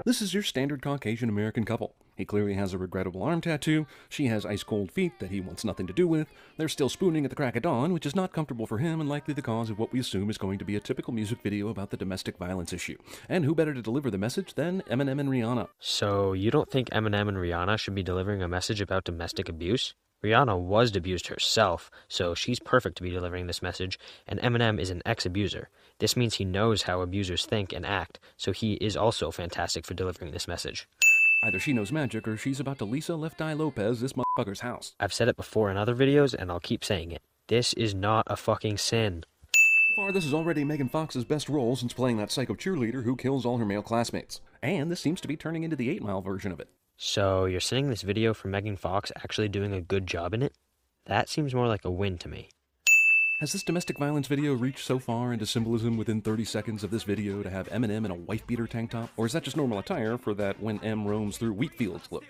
This is your standard Caucasian American couple. He clearly has a regrettable arm tattoo, she has ice-cold feet that he wants nothing to do with, they're still spooning at the crack of dawn, which is not comfortable for him and likely the cause of what we assume is going to be a typical music video about the domestic violence issue. And who better to deliver the message than Eminem and Rihanna? So you don't think Eminem and Rihanna should be delivering a message about domestic abuse? Rihanna was abused herself, so she's perfect to be delivering this message, and Eminem is an ex-abuser. This means he knows how abusers think and act, so he is also fantastic for delivering this message. Either she knows magic or she's about to Lisa Left Eye Lopez this motherfucker's house. I've said it before in other videos, and I'll keep saying it. This is not a fucking sin. So far, this is already Megan Fox's best role since playing that psycho cheerleader who kills all her male classmates. And this seems to be turning into the 8 Mile version of it. So you're sending this video for Megan Fox actually doing a good job in it? That seems more like a win to me. Has this domestic violence video reached so far into symbolism within 30 seconds of this video to have Eminem in a wife-beater tank top? Or is that just normal attire for that when M roams through wheat fields look?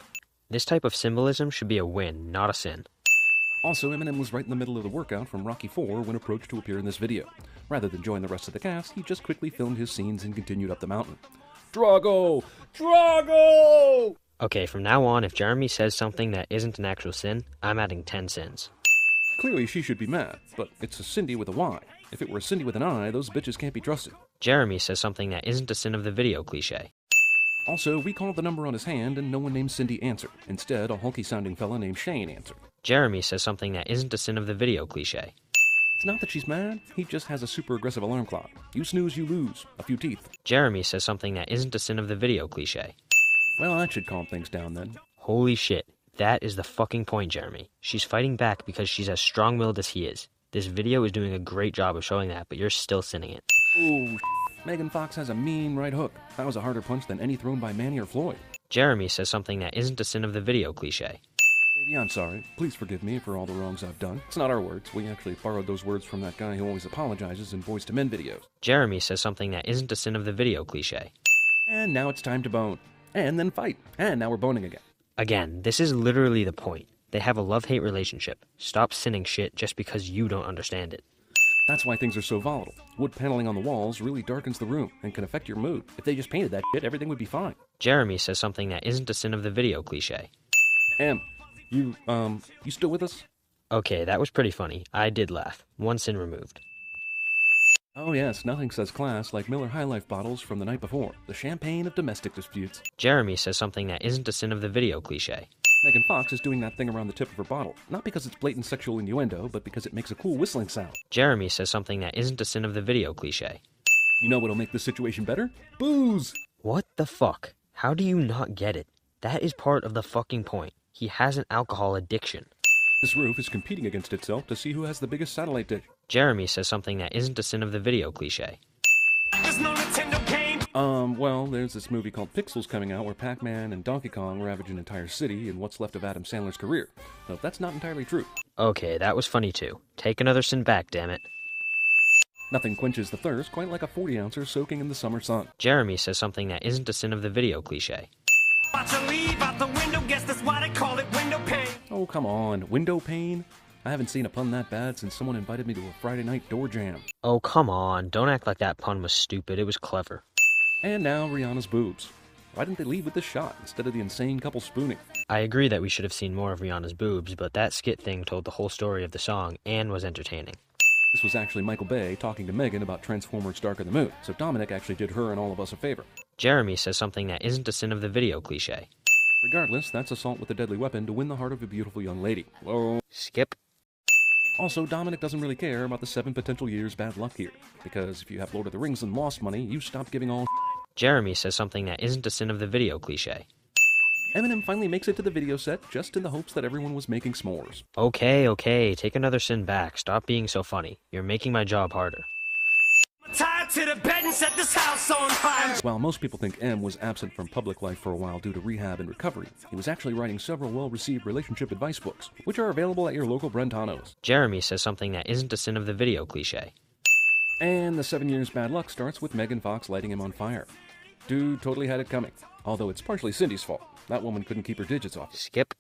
This type of symbolism should be a win, not a sin. Also, Eminem was right in the middle of the workout from Rocky IV when approached to appear in this video. Rather than join the rest of the cast, he just quickly filmed his scenes and continued up the mountain. Drago! Drago! Okay, from now on, if Jeremy says something that isn't an actual sin, I'm adding 10 sins. Clearly she should be mad, but it's a Cindy with a Y. If it were a Cindy with an I, those bitches can't be trusted. Jeremy says something that isn't a sin of the video cliche. Also, we called the number on his hand and no one named Cindy answered. Instead, a hulky-sounding fella named Shane answered. Jeremy says something that isn't a sin of the video cliche. It's not that she's mad, he just has a super aggressive alarm clock. You snooze, you lose. A few teeth. Jeremy says something that isn't a sin of the video cliche. Well, that should calm things down then. Holy shit. That is the fucking point, Jeremy. She's fighting back because she's as strong-willed as he is. This video is doing a great job of showing that, but you're still sinning it. Ooh, Megan Fox has a mean right hook. That was a harder punch than any thrown by Manny or Floyd. Jeremy says something that isn't a sin of the video cliche. Baby, I'm sorry. Please forgive me for all the wrongs I've done. It's not our words. We actually borrowed those words from that guy who always apologizes in Boys to Men videos. Jeremy says something that isn't a sin of the video cliche. And now it's time to bone. And then fight. And now we're boning again. Again, this is literally the point. They have a love-hate relationship. Stop sinning shit just because you don't understand it. That's why things are so volatile. Wood paneling on the walls really darkens the room and can affect your mood. If they just painted that shit, everything would be fine. Jeremy says something that isn't a sin of the video cliche. You still with us? Okay, that was pretty funny. I did laugh. 1 sin removed. Oh yes, nothing says class like Miller High Life bottles from the night before. The champagne of domestic disputes. Jeremy says something that isn't a sin of the video cliche. Megan Fox is doing that thing around the tip of her bottle. Not because it's blatant sexual innuendo, but because it makes a cool whistling sound. Jeremy says something that isn't a sin of the video cliche. You know what'll make this situation better? Booze! What the fuck? How do you not get it? That is part of the fucking point. He has an alcohol addiction. This roof is competing against itself to see who has the biggest satellite dish. Jeremy says something that isn't a sin of the video cliche. There's no Nintendo game. Well, there's this movie called Pixels coming out where Pac-Man and Donkey Kong ravage an entire city in what's left of Adam Sandler's career. Though that's not entirely true. Okay, that was funny too. Take another sin back, damn it. Nothing quenches the thirst quite like a 40-ouncer soaking in the summer sun. Jeremy says something that isn't a sin of the video cliche. Watch her leave out the window, guess that's why they call it window pane. Oh, come on. Window pane? I haven't seen a pun that bad since someone invited me to a Friday night door jam. Oh, come on. Don't act like that pun was stupid. It was clever. And now Rihanna's boobs. Why didn't they lead with this shot instead of the insane couple spooning? I agree that we should have seen more of Rihanna's boobs, but that skit thing told the whole story of the song and was entertaining. This was actually Michael Bay talking to Megan about Transformers Dark of the Moon, so Dominic actually did her and all of us a favor. Jeremy says something that isn't a sin of the video cliche. Regardless, that's assault with a deadly weapon to win the heart of a beautiful young lady. Whoa. Skip. Also, Dominic doesn't really care about the 7 potential years bad luck here, because if you have Lord of the Rings and Lost money, you stop giving all. Jeremy says something that isn't a sin of the video cliche. Eminem finally makes it to the video set just in the hopes that everyone was making s'mores. Okay, take another sin back. Stop being so funny. You're making my job harder. Tied to the bed and set this house on fire. While most people think M was absent from public life for a while due to rehab and recovery, he was actually writing several well-received relationship advice books, which are available at your local Brentanos. Jeremy says something that isn't a sin of the video cliche. And the 7 years bad luck starts with Megan Fox lighting him on fire. Dude totally had it coming, although it's partially Cindy's fault. That woman couldn't keep her digits off. Skip.